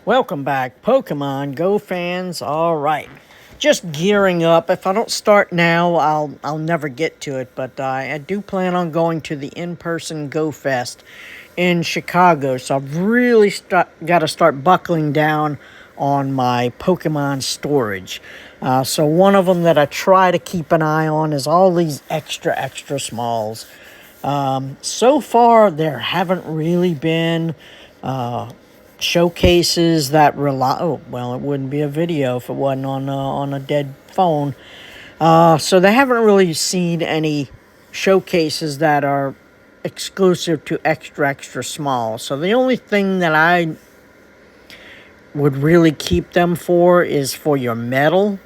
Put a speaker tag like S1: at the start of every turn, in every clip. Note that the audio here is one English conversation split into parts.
S1: Welcome back, Pokemon Go fans. All right, just gearing up. If I don't start now, I'll never get to it. But I do plan on going to the in-person Go Fest in Chicago. So I've really got to start buckling down on my Pokemon storage. So one of them that I try to keep an eye on is all these extra smalls. So far, there haven't really been showcases that rely. Oh, well, it wouldn't be a video if it wasn't on a dead phone. So they haven't really seen any showcases that are exclusive to extra small. So the only thing that I would really keep them for is for your metal.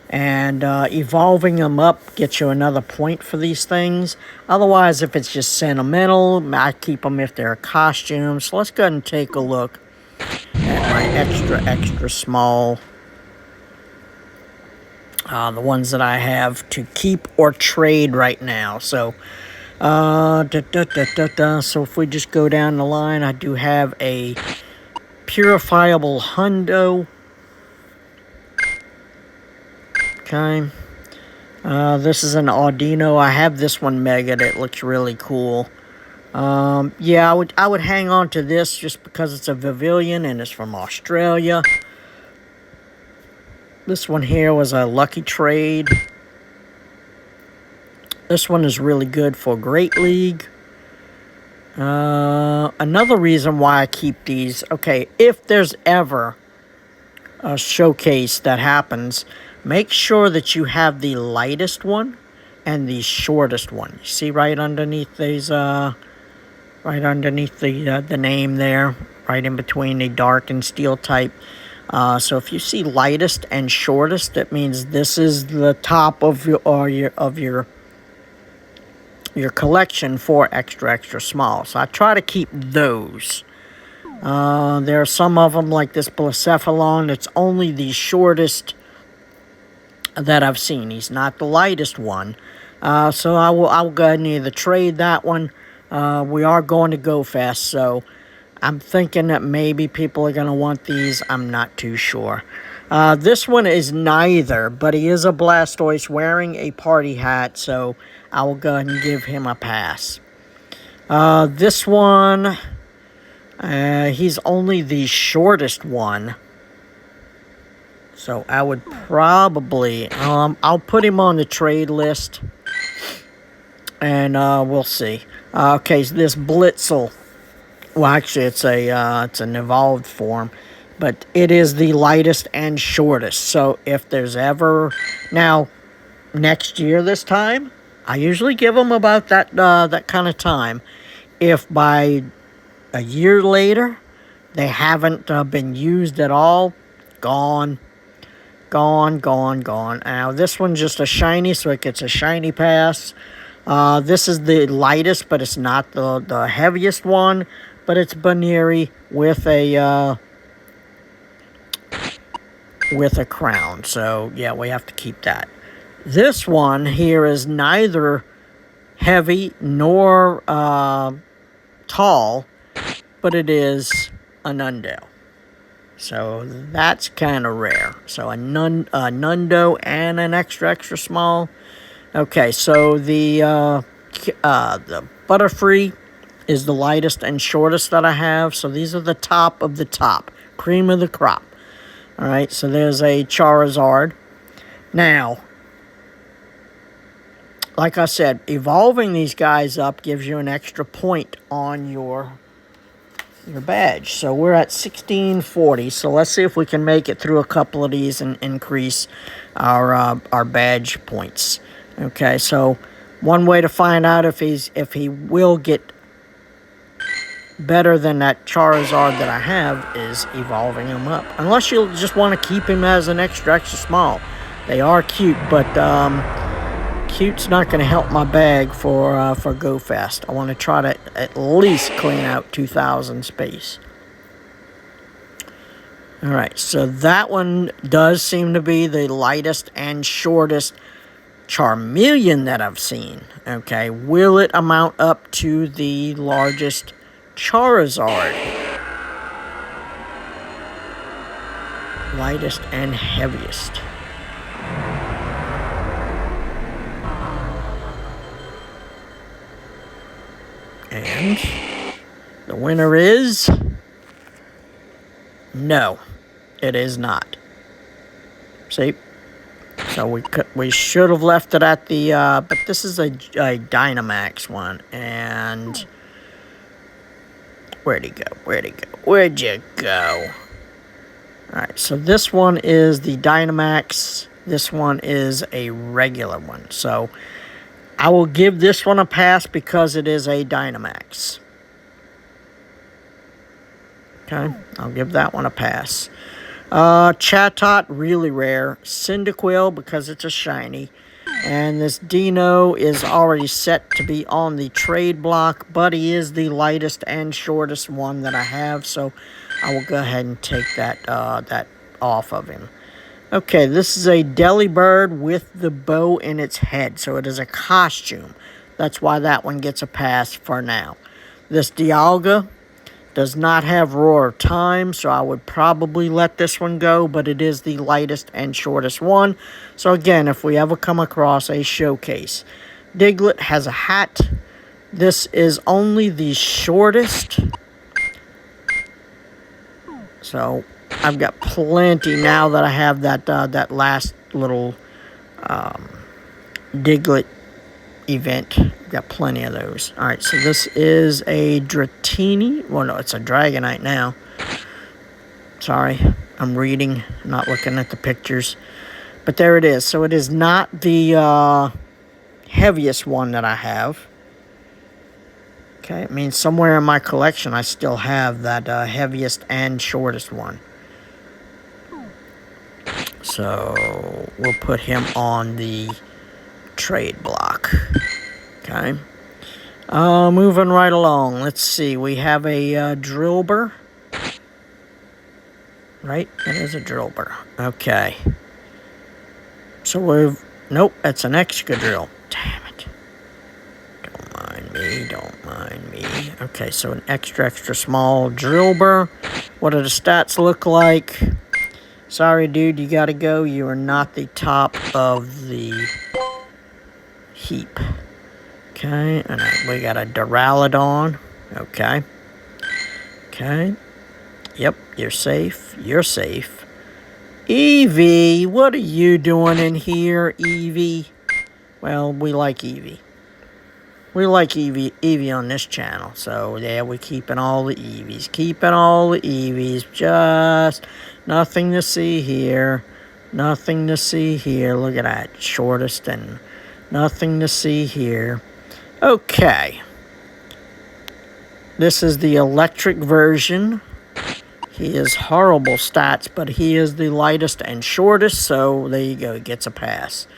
S1: And evolving them up gets you another point for these things. Otherwise, if it's just sentimental, I keep them if they're costumes. So let's go ahead and take a look at my extra small. The ones that I have to keep or trade right now. So, so if we just go down the line, I do have a purifiable hundo. Okay. This is an Audino. I have this one megaed. It looks really cool. Yeah, I would hang on to this just because it's a Pavilion and it's from Australia. This one here was a lucky trade. This one is really good for Great League. Another reason why I keep these, okay, if there's ever a showcase that happens, make sure that you have the lightest one and the shortest one. You see right underneath these, right underneath the name there, right in between the dark and steel type. So if you see lightest and shortest, that means this is the top of your collection for extra small. So I try to keep those. There are some of them like this Blacephalon. It's only the shortest that I've seen. He's not the lightest one. So I'll go ahead and either trade that one. We are going to Go Fest, so I'm thinking that maybe people are going to want these. I'm not too sure. This one is neither, but he is a Blastoise wearing a party hat, so I will go ahead and give him a pass. This one, he's only the shortest one. So I would probably, I'll put him on the trade list, and we'll see. Okay, so this Blitzel, well, actually, it's an evolved form, but it is the lightest and shortest. So if there's ever, now, next year this time, I usually give them about that kind of time. If by a year later they haven't been used at all, gone. Now this one's just a shiny, so it gets a shiny pass. This is the lightest, but it's not the heaviest one. But it's Baneri with a crown. So yeah, we have to keep that. This one here is neither heavy nor tall, but it is a Nundo. So that's kind of rare. So a Nundo and an extra small. Okay, so the Butterfree is the lightest and shortest that I have. So these are the top of the top. Cream of the crop. All right, so there's a Charizard. Now, like I said, evolving these guys up gives you an extra point on your badge. So we're at 1640. So let's see if we can make it through a couple of these and increase our badge points. Okay, so one way to find out if he will get better than that Charizard that I have is evolving him up. Unless you just want to keep him as an extra small. They are cute, but cute's not going to help my bag for Go Fest. I want to try to at least clean out 2,000 space. All right, so that one does seem to be the lightest and shortest Charmeleon that I've seen. Okay, will it amount up to the largest Charizard? lightest and heaviest. And the winner is... No, it is not. See? So we should have left it at the... but this is a Dynamax one. And... Where'd he go? Where'd he go? Where'd you go? Alright, so this one is the Dynamax. This one is a regular one. So... I will give this one a pass because it is a Dynamax. Okay, I'll give that one a pass. Chatot, really rare. Cyndaquil, because it's a shiny. And this Dino is already set to be on the trade block, but he is the lightest and shortest one that I have, so I will go ahead and take that, that off of him. Okay, this is a Delibird with the bow in its head, so it is a costume. That's why that one gets a pass for now. This Dialga does not have Roar of Time, so I would probably let this one go, but it is the lightest and shortest one. So again, if we ever come across a showcase. Diglett has a hat. This is only the shortest. So... I've got plenty now that I have that that last little Diglett event. I've got plenty of those. Alright, so this is a Dratini. Well, no, it's a Dragonite now. Sorry, I'm reading, not looking at the pictures. But there it is. So it is not the heaviest one that I have. Okay, it means somewhere in my collection I still have that heaviest and shortest one. So, we'll put him on the trade block. Okay. Moving right along. Let's see. We have a Drillbur. Right? It is a Drillbur. Okay. So, we've... Nope, that's an Excadrill. Damn it. Don't mind me. Don't mind me. Okay, so an extra small Drillbur. What do the stats look like? Sorry, dude, you gotta go. You are not the top of the heap. Okay, and we got a Duraludon. Okay. Okay. Yep, you're safe. You're safe. Eevee, what are you doing in here, Eevee? Well, we like Eevee. We like Eevee on this channel. So, yeah, we're keeping all the Eevees. Keeping all the Eevees. Just... Nothing to see here. Nothing to see here. Look at that. Shortest and nothing to see here. Okay. This is the electric version. He is horrible stats, but he is the lightest and shortest, so there you go. He gets a pass.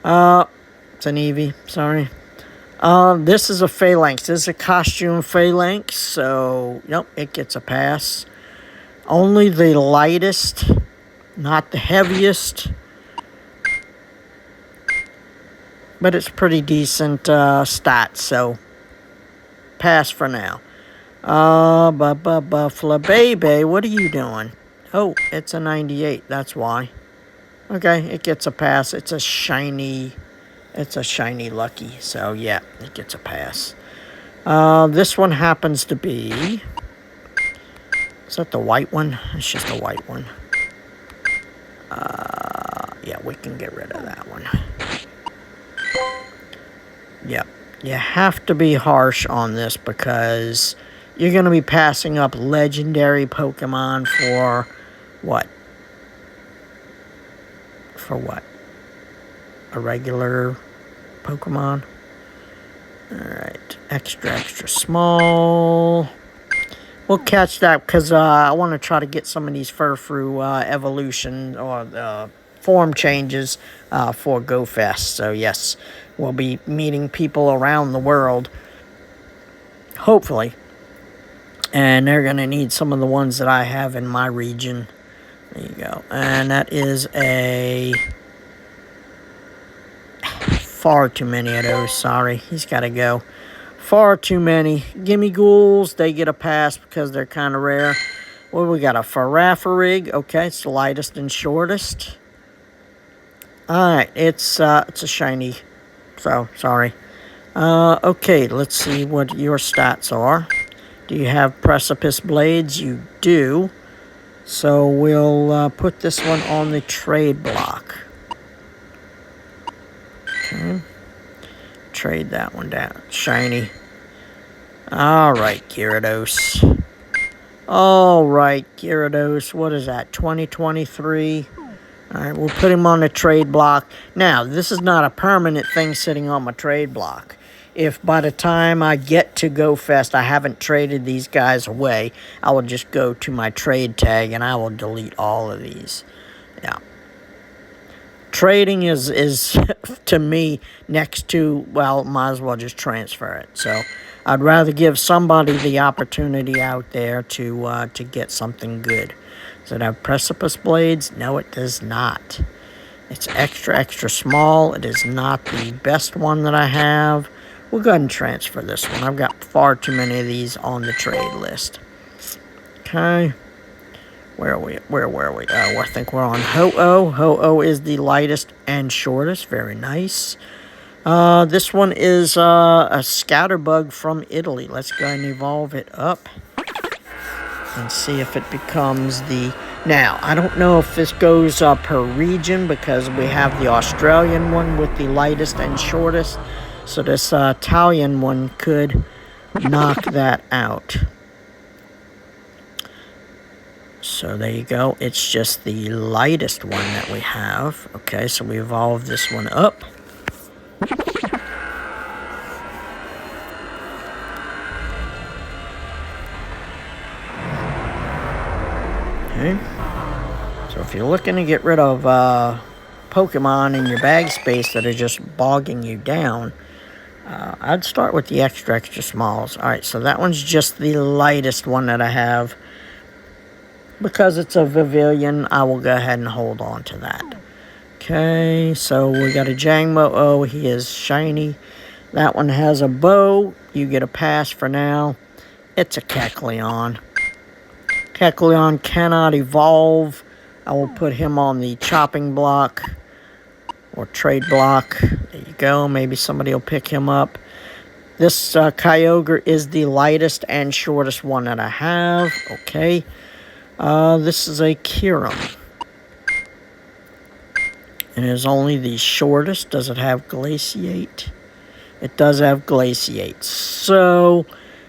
S1: It's an Eevee. Sorry. This is a Phalanx. This is a costume Phalanx, so, yep, it gets a pass. Only the lightest, not the heaviest. But it's pretty decent stats, so pass for now. Flabebe, what are you doing? Oh, it's a 98, that's why. Okay, it gets a pass. It's a shiny Lucky, so yeah, it gets a pass. This one happens to be... Is that the white one? It's just a white one. Yeah, we can get rid of that one. Yep. You have to be harsh on this because you're going to be passing up legendary Pokemon for what? For what? A regular Pokemon? Alright. Extra small... We'll catch that because I want to try to get some of these Furfrou evolution or form changes for GoFest. So yes, we'll be meeting people around the world, hopefully. And they're going to need some of the ones that I have in my region. There you go. And that is a... Far too many of those, sorry. He's got to go. Far too many. Gimme Ghouls, they get a pass because they're kind of rare. Well, we got a Faraffarig. Okay, it's the lightest and shortest. Alright, it's a shiny. So, sorry. Okay, let's see what your stats are. Do you have Precipice Blades? You do. So we'll put this one on the trade block. Okay. Trade that one down. Shiny. Alright, Gyarados. Alright, Gyarados. What is that? 2023. Alright, we'll put him on the trade block. Now, this is not a permanent thing sitting on my trade block. If by the time I get to Go Fest, I haven't traded these guys away, I will just go to my trade tag and I will delete all of these. Yeah. Trading is to me, next to, well, might as well just transfer it. So, I'd rather give somebody the opportunity out there to get something good. Does it have Precipice Blades? No, it does not. It's extra small. It is not the best one that I have. We'll go ahead and transfer this one. I've got far too many of these on the trade list. Okay. Where are we? Where were we? I think we're on Ho-Oh. Ho-Oh is the lightest and shortest. Very nice. This one is a Scatterbug from Italy. Let's go and evolve it up and see if it becomes the... Now, I don't know if this goes per region because we have the Australian one with the lightest and shortest. So this Italian one could knock that out. So there you go. It's just the lightest one that we have. Okay, so we evolve this one up. Okay. So if you're looking to get rid of Pokemon in your bag space that are just bogging you down, I'd start with the extra smalls. Alright, so that one's just the lightest one that I have. Because it's a Vivillon, I will go ahead and hold on to that. Okay, so we got a Jangmo. Oh, he is shiny. That one has a bow. You get a pass for now. It's a Kecleon. Kecleon cannot evolve. I will put him on the chopping block or trade block. There you go. Maybe somebody will pick him up. This Kyogre is the lightest and shortest one that I have. Okay. This is a Kyurem. It is only the shortest. Does it have Glaciate? It does have Glaciate. So,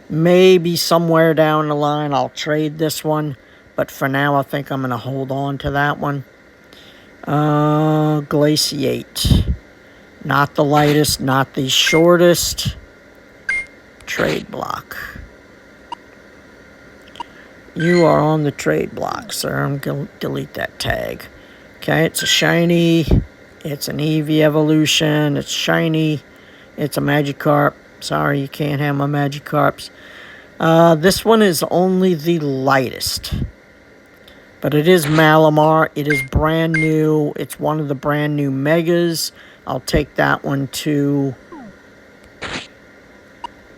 S1: maybe somewhere down the line I'll trade this one. But for now, I think I'm going to hold on to that one. Glaciate. Not the lightest, not the shortest. Trade block. You are on the trade block, sir. I'm going to delete that tag. Okay, it's a shiny. It's an Eevee evolution. It's shiny. It's a Magikarp. Sorry, you can't have my Magikarps. This one is only the lightest. But it is Malamar. It is brand new. It's one of the brand new Megas. I'll take that one to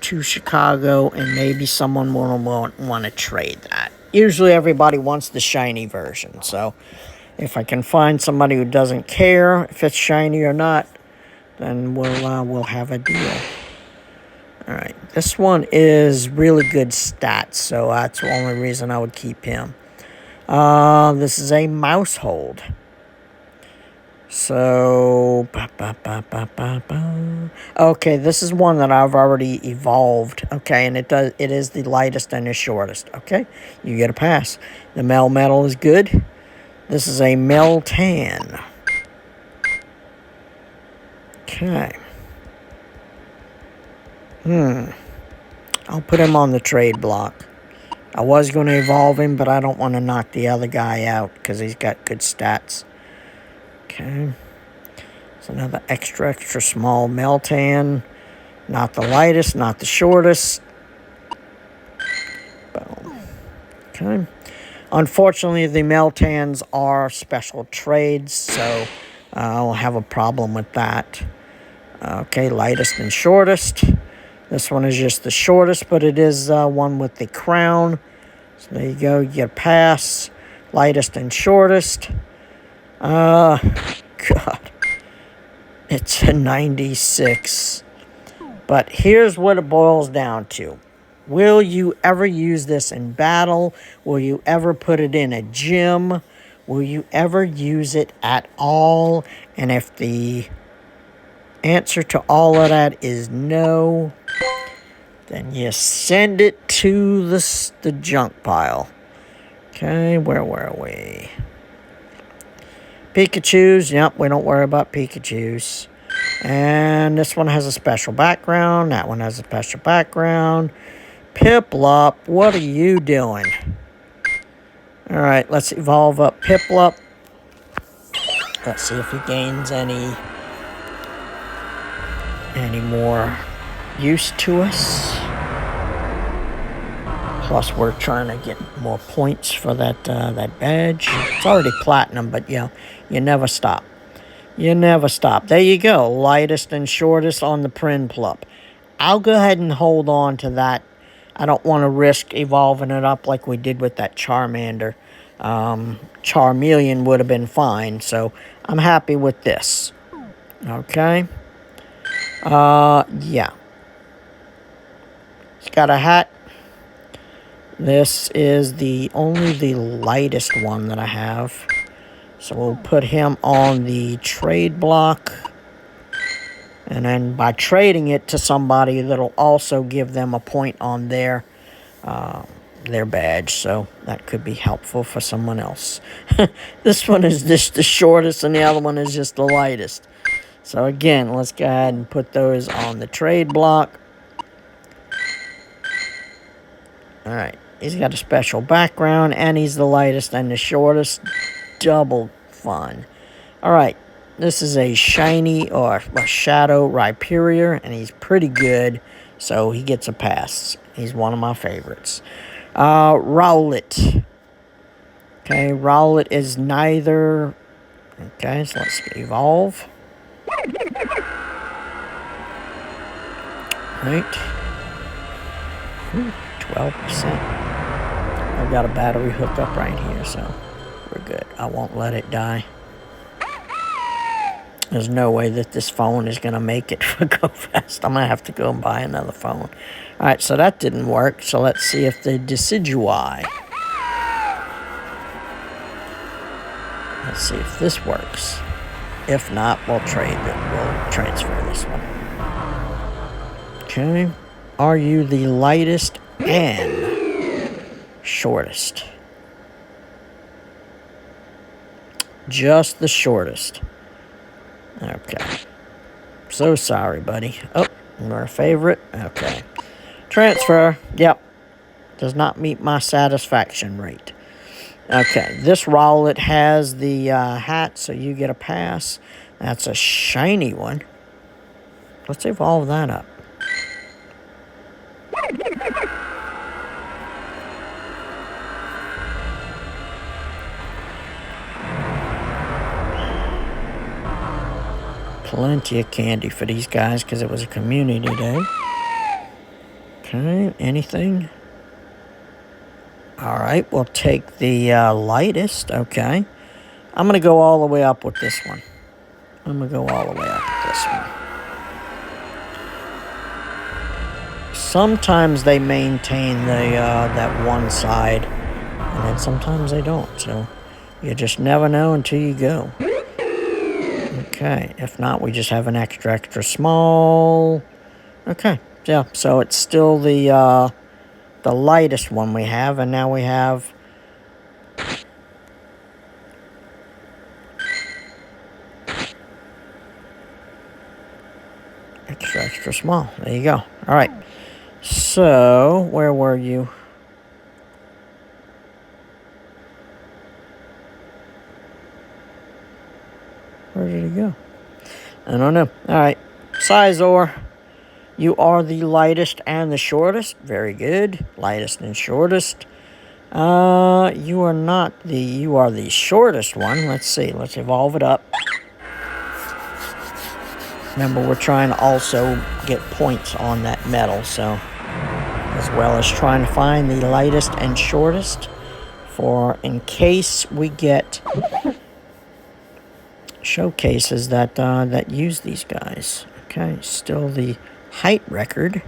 S1: Chicago, and maybe someone will want to trade that. Usually everybody wants the shiny version, so if I can find somebody who doesn't care if it's shiny or not, then we'll have a deal. Alright, this one is really good stats, so that's the only reason I would keep him. This is a Mousehold. So, okay, this is one that I've already evolved, okay, and it is the lightest and the shortest, okay? You get a pass. The Melmetal is good. This is a Meltan. Okay. I'll put him on the trade block. I was going to evolve him, but I don't want to knock the other guy out because he's got good stats. Okay. It's another extra small Meltan. Not the lightest, not the shortest. Boom. Okay. Unfortunately, the Meltans are special trades, so I'll have a problem with that. Okay, lightest and shortest. This one is just the shortest, but it is one with the crown. So there you go. You get a pass. Lightest and shortest. God. It's a 96. But here's what it boils down to. Will you ever use this in battle? Will you ever put it in a gym? Will you ever use it at all? And if the answer to all of that is no, then you send it to the junk pile. Okay, where were we? Pikachus. Yep, we don't worry about Pikachus. And this one has a special background. That one has a special background. Piplup, what are you doing? Alright, let's evolve up Piplup. Let's see if he gains any more use to us. Plus, we're trying to get more points for that badge. It's already platinum, but you never stop. You never stop. There you go. Lightest and shortest on the Prinplup. I'll go ahead and hold on to that. I don't want to risk evolving it up like we did with that Charmander. Charmeleon would have been fine, so I'm happy with this. Okay. Yeah. It's got a hat. This is only the lightest one that I have. So we'll put him on the trade block. And then by trading it to somebody, that'll also give them a point on their badge. So that could be helpful for someone else. This one is just the shortest and the other one is just the lightest. So again, let's go ahead and put those on the trade block. Alright, he's got a special background and he's the lightest and the shortest. Double fun. Alright. This is a shiny or a shadow Rhyperior, and he's pretty good, so he gets a pass. He's one of my favorites. Rowlet. Okay, Rowlet is neither. Okay, so let's evolve. Right. 12%. I've got a battery hookup right here, so we're good. I won't let it die. There's no way that this phone is going to make it go fast. I'm going to have to go and buy another phone. Alright, so that didn't work. So let's see if the Decidueye. Let's see if this works. If not, we'll trade it. We'll transfer this one. Okay. Are you the lightest and shortest? Just the shortest. Okay. So sorry, buddy. Oh, you're a favorite? Okay. Transfer. Yep. Does not meet my satisfaction rate. Okay. This Rowlet has the hat, so you get a pass. That's a shiny one. Let's evolve that up. Plenty of candy for these guys because it was a community day. Okay, anything? Alright, we'll take the lightest. Okay. I'm going to go all the way up with this one. Sometimes they maintain that one side, and then sometimes they don't. So you just never know until you go. Okay, if not, we just have an extra small. Okay, yeah, so it's still the lightest one we have, and now we have extra small. There you go. All right, so where were you? Where did he go? I don't know. All right. Sizor, you are the lightest and the shortest. Very good. Lightest and shortest. You are not the... You are the shortest one. Let's see. Let's evolve it up. Remember, we're trying to also get points on that medal, so... as well as trying to find the lightest and shortest for in case we get showcases that that use these guys. Okay, still the height record.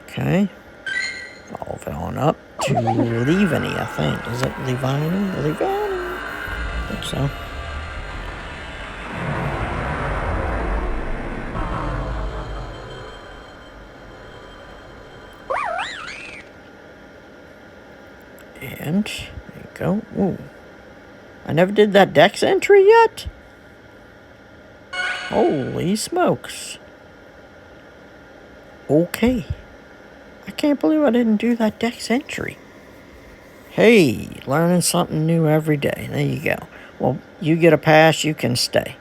S1: Okay, evolve it on up to Levany, I think. Is it Levany? Levany? I think so. And there you go. Ooh. I never did that Dex entry yet? Holy smokes. Okay. I can't believe I didn't do that Dex entry. Hey, learning something new every day. There you go. Well, you get a pass, you can stay.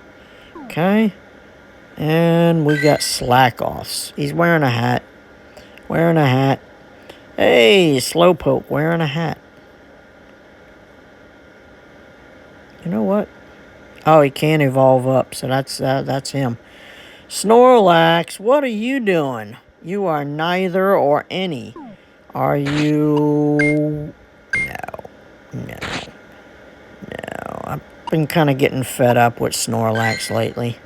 S1: Okay. And we got slack-offs. He's wearing a hat. Wearing a hat. Hey, Slowpoke wearing a hat. You know what? Oh, he can't evolve up, so that's him. Snorlax, what are you doing? You are neither or any. Are you... No. I've been kind of getting fed up with Snorlax lately.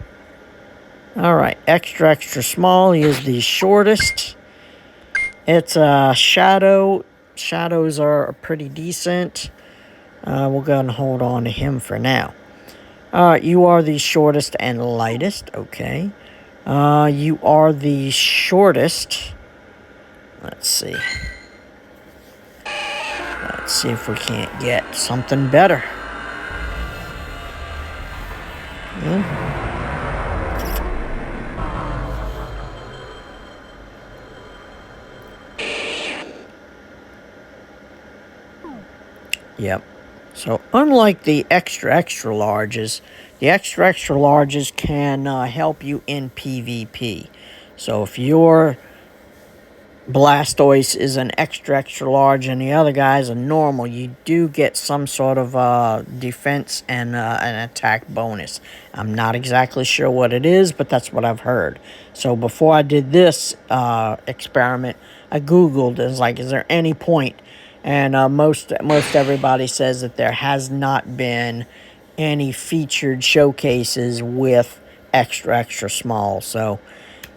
S1: Alright, extra small. He is the shortest. It's a Shadow. Shadows are pretty decent. We'll go ahead and hold on to him for now. You are the shortest and lightest. Okay. You are the shortest. Let's see. Let's see if we can't get something better. Yeah. Yep. So unlike the extra larges, the extra larges can help you in PvP. So if your Blastoise is an extra large and the other guy's a normal, you do get some sort of defense and an attack bonus. I'm not exactly sure what it is, but that's what I've heard. So before I did this experiment, I Googled, is there any point? And most everybody says that there has not been any featured showcases with extra small. So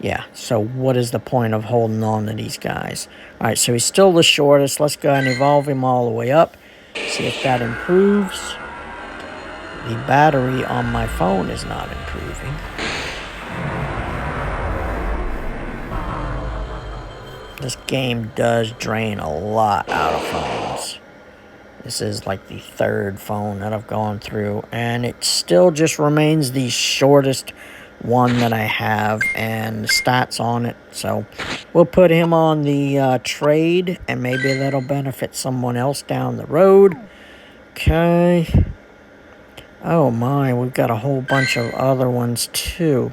S1: yeah, so what is the point of holding on to these guys? All right, so he's still the shortest. Let's go ahead and evolve him all the way up. See if that improves. The battery on my phone is not improving. This game does drain a lot out of phones. This is like the third phone that I've gone through, and it still just remains the shortest one that I have, and the stats on it. So we'll put him on the trade, and maybe that'll benefit someone else down the road. Okay. Oh my, we've got a whole bunch of other ones too.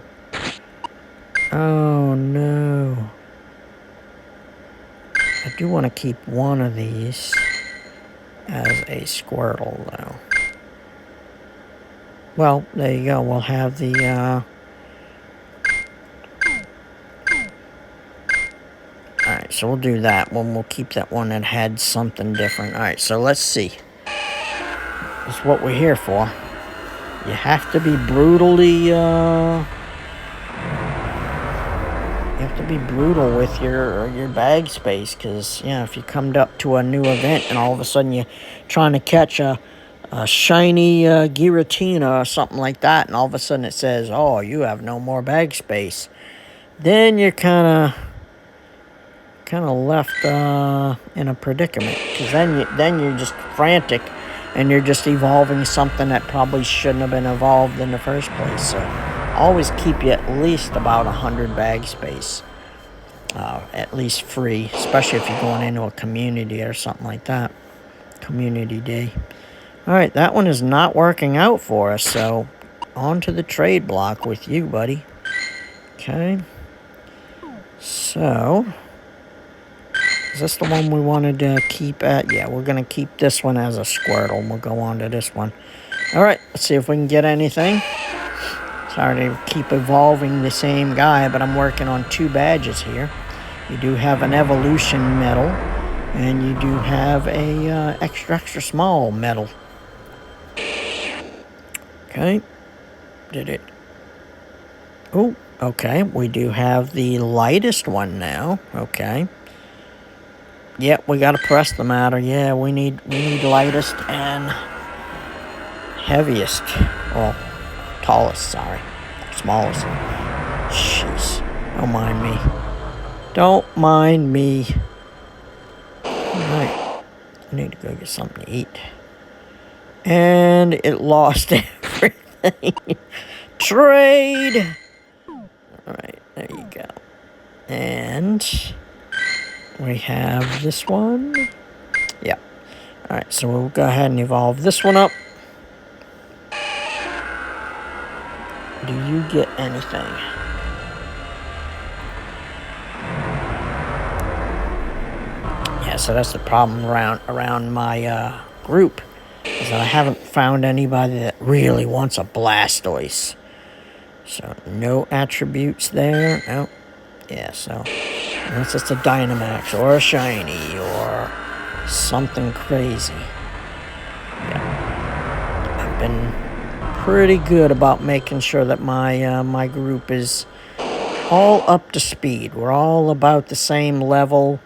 S1: Oh no. I do want to keep one of these as a Squirtle, though. Well, there you go. We'll have the, Alright, so we'll do that one. We'll keep that one that had something different. Alright, so let's see. That's what we're here for. You have to be brutally, you have to be brutal with your bag space, because, you know, if you come up to a new event and all of a sudden you're trying to catch a shiny Giratina or something like that, and all of a sudden it says, oh, you have no more bag space, then you're kind of left in a predicament, because then you're just frantic, and you're just evolving something that probably shouldn't have been evolved in the first place. So always keep you at least about 100 bag space, at least free, especially if you're going into a community or something like that. Community day. Alright, that one is not working out for us, so on to the trade block with you, buddy. Okay. So, is this the one we wanted to keep at? Yeah, we're going to keep this one as a Squirtle. We'll go on to this one. Alright, let's see if we can get anything. Sorry to keep evolving the same guy, but I'm working on 2 badges here. You do have an evolution medal, and you do have a extra small medal. Okay. Did it? Oh, okay. We do have the lightest one now. Okay. Yep, we gotta press the matter. Yeah, we need lightest and heaviest. Well, tallest, sorry. Smallest. Jeez. Don't mind me. Don't mind me. Alright. I need to go get something to eat. And it lost everything. Trade! Alright, there you go. And we have this one. Yep. Alright, so we'll go ahead and evolve this one up. Do you get anything? Yeah, so that's the problem around my group, is that I haven't found anybody that really wants a Blastoise. So no attributes there. Nope. Yeah, so unless it's a Dynamax or a Shiny or something crazy. Yeah. I've been pretty good about making sure that my my group is all up to speed. We're all about the same level.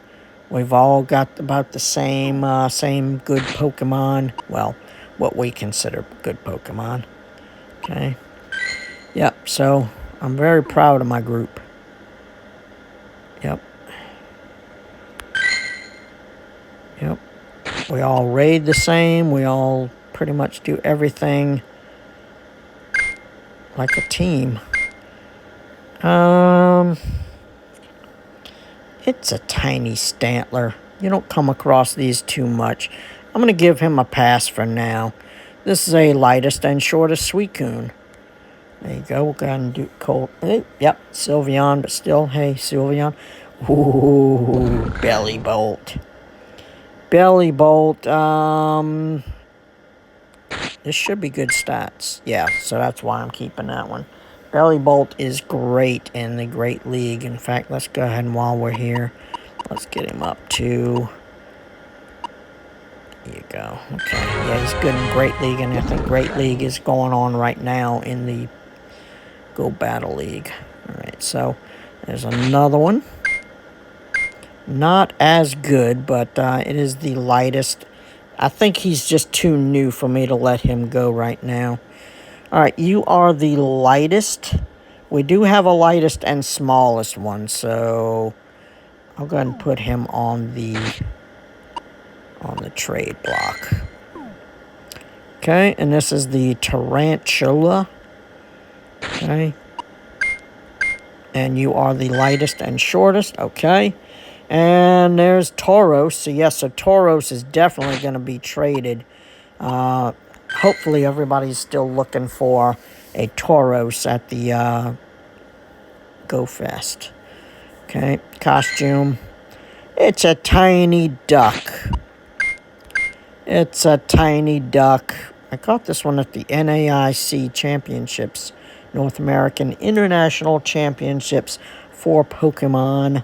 S1: We've all got about the same good Pokemon. Well, what we consider good Pokemon. Okay. Yep, so I'm very proud of my group. Yep. Yep. We all raid the same. We all pretty much do everything like a team. It's a tiny Stantler. You don't come across these too much. I'm going to give him a pass for now. This is a lightest and shortest Suicune. There you go. We'll go ahead and do cold. Yep, Sylveon, but still, hey, Sylveon. Ooh, Belly Bolt. Belly Bolt, this should be good stats. Yeah, so that's why I'm keeping that one. Belly Bolt is great in the Great League. In fact, let's go ahead and while we're here, let's get him up to... There you go. Okay, yeah, he's good in Great League, and I think Great League is going on right now in the Go Battle League. Alright, so there's another one. Not as good, but it is the lightest. I think he's just too new for me to let him go right now. Alright, you are the lightest. We do have a lightest and smallest one, so I'll go ahead and put him on the trade block. Okay, and this is the Tarantula. Okay. And you are the lightest and shortest. Okay. And there's Tauros. So, yes, so Tauros is definitely going to be traded. Hopefully everybody's still looking for a Tauros at the Go Fest. Okay. Costume. It's a tiny duck. It's a tiny duck. I caught this one at the NAIC Championships, North American International Championships for Pokemon.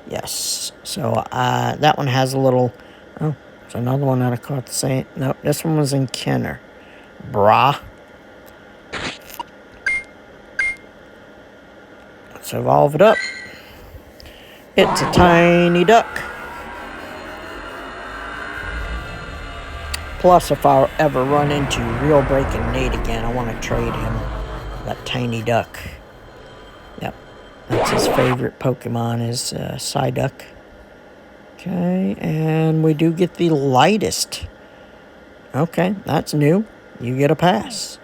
S1: Yes, so that one has a little... Oh, there's another one that I caught the same... Nope, this one was in Kenner. Brah. Let's evolve it up. It's a tiny duck. Plus, if I ever run into Real Breaking Nate again, I want to trade him that tiny duck. Yep. That's his favorite Pokemon is Psyduck. Okay, and we do get the lightest. Okay, that's new. You get a pass.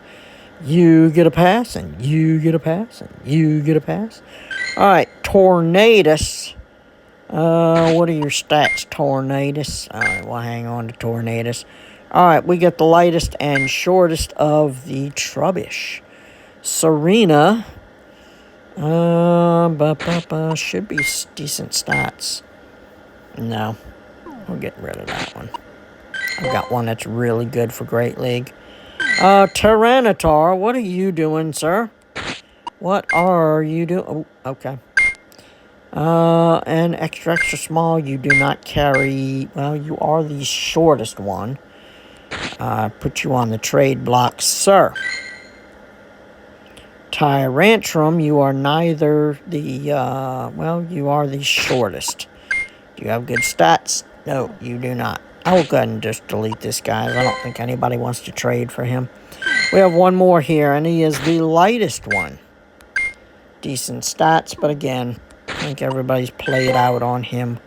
S1: You get a pass, and you get a pass, and you get a pass. Alright, Tornadus. What are your stats, Tornadus? Alright, we'll hang on to Tornadus. Alright, we get the lightest and shortest of the Trubbish. Serena. Should be decent stats. No. We'll get rid of that one. I've got one that's really good for Great League. Tyranitar, what are you doing, sir? What are you doing? Oh, okay. And extra small, you do not carry. Well, you are the shortest one. Put you on the trade block, sir. Tyrantrum, you are neither the, well, you are the shortest. Do you have good stats? No, you do not. I will go ahead and just delete this guy. I don't think anybody wants to trade for him. We have one more here, and he is the lightest one. Decent stats, but again, I think everybody's played out on him.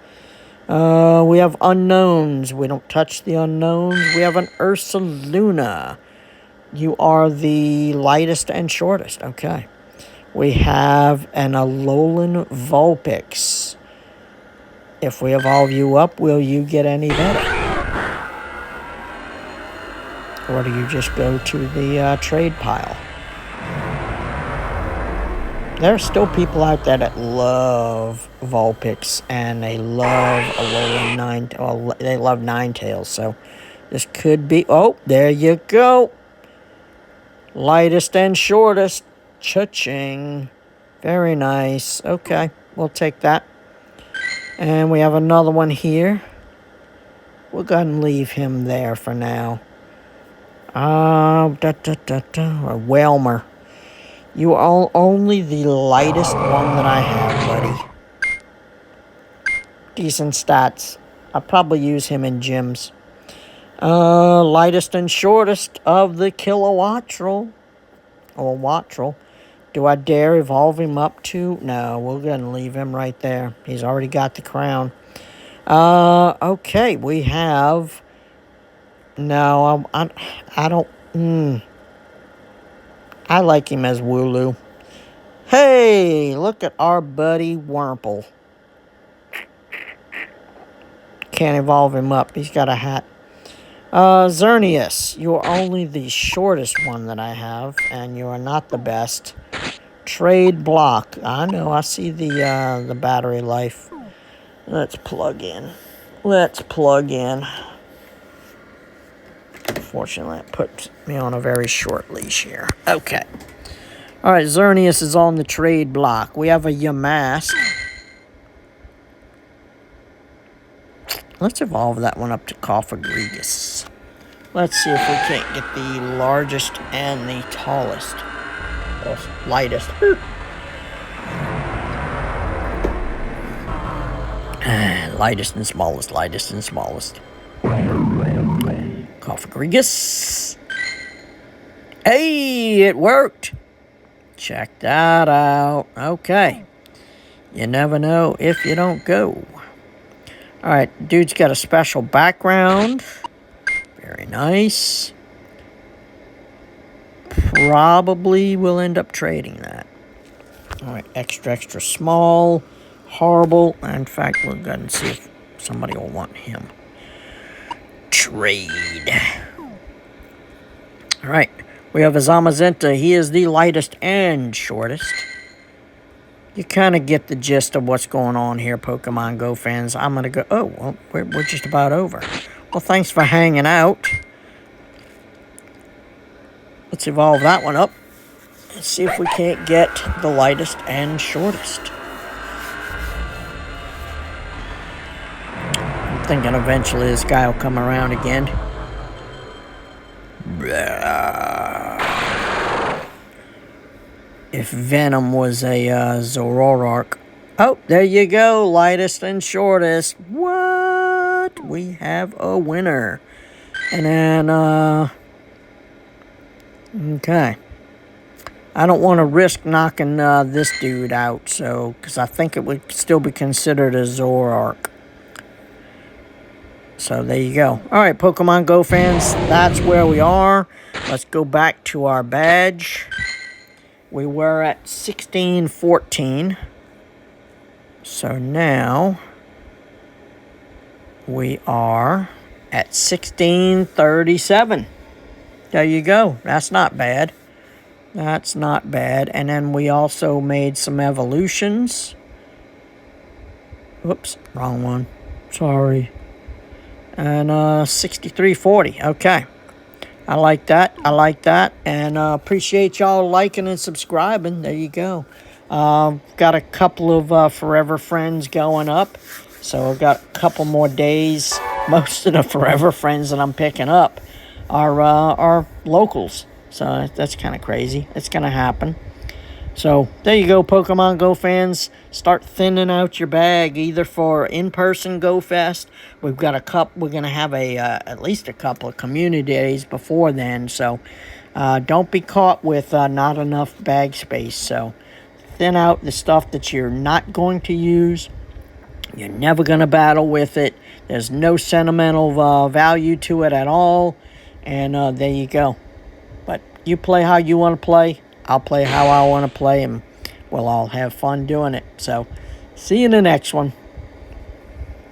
S1: We have unknowns. We don't touch the unknowns. We have an Ursaluna. You are the lightest and shortest. Okay. We have an Alolan Vulpix. If we evolve you up, will you get any better? Or do you just go to the trade pile? There are still people out there that love Vulpix, and they love Alolan they love Ninetales, so this could be... Oh, there you go. Lightest and shortest. Cha-ching. Very nice. Okay, we'll take that. And we have another one here. We're going to leave him there for now. Whalmer. You are only the lightest one that I have, buddy. Decent stats. I'll probably use him in gyms. Lightest and shortest of the Kilowattrel. Or Wattrel. Do I dare evolve him up to? No, we're going to leave him right there. He's already got the crown. Okay, we have... No, I don't... I like him as Wooloo. Hey, look at our buddy Wurmple. Can't evolve him up. He's got a hat. Xerneas, you're only the shortest one that I have, and you are not the best. Trade block. I know, I see the battery life. Let's plug in. Let's plug in. Unfortunately, it puts me on a very short leash here. Okay. Alright, Xerneas is on the trade block. We have a Yamask. Let's evolve that one up to Cofagrigus. Let's see if we can't get the largest and the tallest. Or lightest. Lightest and smallest, lightest and smallest. Cofagrigus. Hey, it worked. Check that out. Okay. You never know if you don't go. Alright, dude's got a special background. Very nice. Probably will end up trading that. Alright, extra small. Horrible. In fact, we'll go and see if somebody will want him. Trade. Alright, we have a Zamazenta. He is the lightest and shortest. You kind of get the gist of what's going on here, Pokemon Go fans. I'm going to go... Oh, well, we're just about over. Well, thanks for hanging out. Let's evolve that one up. Let's see if we can't get the lightest and shortest. I'm thinking eventually this guy will come around again. If Venom was a Zoroark. Oh, there you go. Lightest and shortest. What? We have a winner. And then, okay. I don't want to risk knocking this dude out, so, because I think it would still be considered a Zoroark. So, there you go. Alright, Pokemon Go fans, that's where we are. Let's go back to our badge. We were at 1614. So now we are at 1637. There you go. That's not bad. That's not bad. And then we also made some evolutions. Whoops, wrong one. Sorry. And 6340. Okay. I like that. I like that. And appreciate y'all liking and subscribing. There you go. Got a couple of Forever Friends going up. So I've got a couple more days. Most of the Forever Friends that I'm picking up are locals. So that's kind of crazy. It's going to happen. So there you go, Pokemon Go fans. Start thinning out your bag, either for in-person Go Fest. We've got a couple. We're gonna have at least a couple of community days before then. So don't be caught with not enough bag space. So thin out the stuff that you're not going to use. You're never gonna battle with it. There's no sentimental value to it at all. And there you go. But you play how you want to play. I'll play how I want to play, and we'll all have fun doing it. So, see you in the next one.